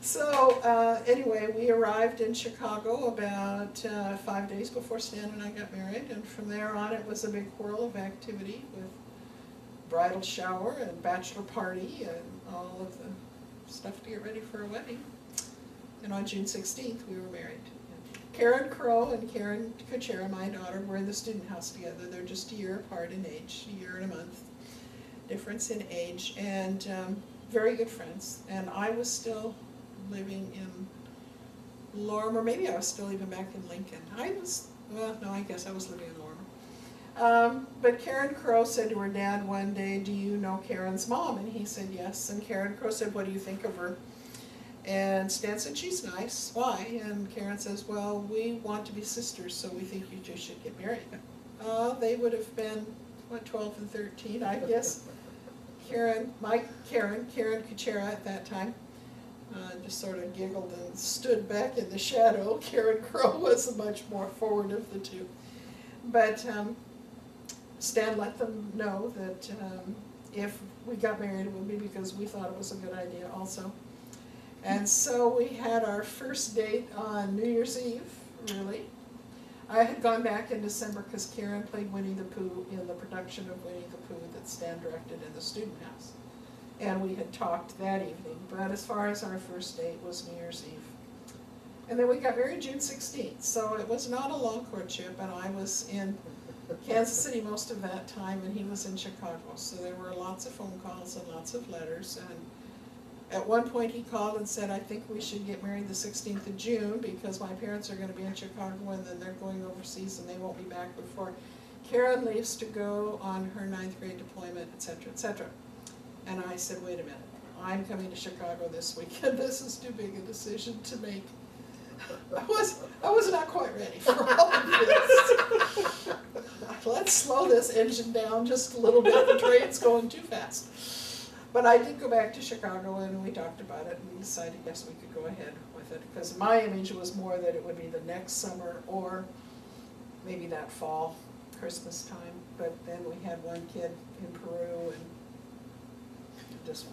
So, anyway, we arrived in Chicago about 5 days before Stan and I got married, and from there on it was a big whirl of activity with bridal shower and bachelor party and all of the stuff to get ready for a wedding. And on June 16th, we were married. Karen Crow and Karen Kuchera, my daughter, were in the student house together. They're just a year apart in age, a year and a month difference in age, and very good friends. And I was still living in Lorimer, maybe I was still even back in Lincoln. Well, no, I guess I was living in Lorimer. But Karen Crow said to her dad one day, "Do you know Karen's mom?" And he said yes. And Karen Crow said, "What do you think of her?" And Stan said, "She's nice. Why?" And Karen says, "Well, we want to be sisters, so we think you two should get married." They would have been, what, 12 and 13, I guess. Karen Kuchera at that time, just sort of giggled and stood back in the shadow. Karen Crow was much more forward of the two. But Stan let them know that if we got married, it would be because we thought it was a good idea also. And so we had our first date on New Year's Eve, really. I had gone back in December because Karen played Winnie the Pooh in the production of Winnie the Pooh that Stan directed in the student house. And we had talked that evening, but as far as our first date was New Year's Eve. And then we got married June 16th, so it was not a long courtship, and I was in Kansas City most of that time, and he was in Chicago. So there were lots of phone calls and lots of letters, and at one point he called and said, "I think we should get married the 16th of June because my parents are going to be in Chicago and then they're going overseas and they won't be back before Karen leaves to go on her 9th grade deployment, etc., etc." And I said, "Wait a minute, I'm coming to Chicago this weekend. This is too big a decision to make." I was not quite ready for all of this. Let's slow this engine down just a little bit. The train's going too fast. But I did go back to Chicago and we talked about it and we decided, yes, we could go ahead with it. Because my image was more that it would be the next summer or maybe that fall, Christmas time. But then we had one kid in Peru and just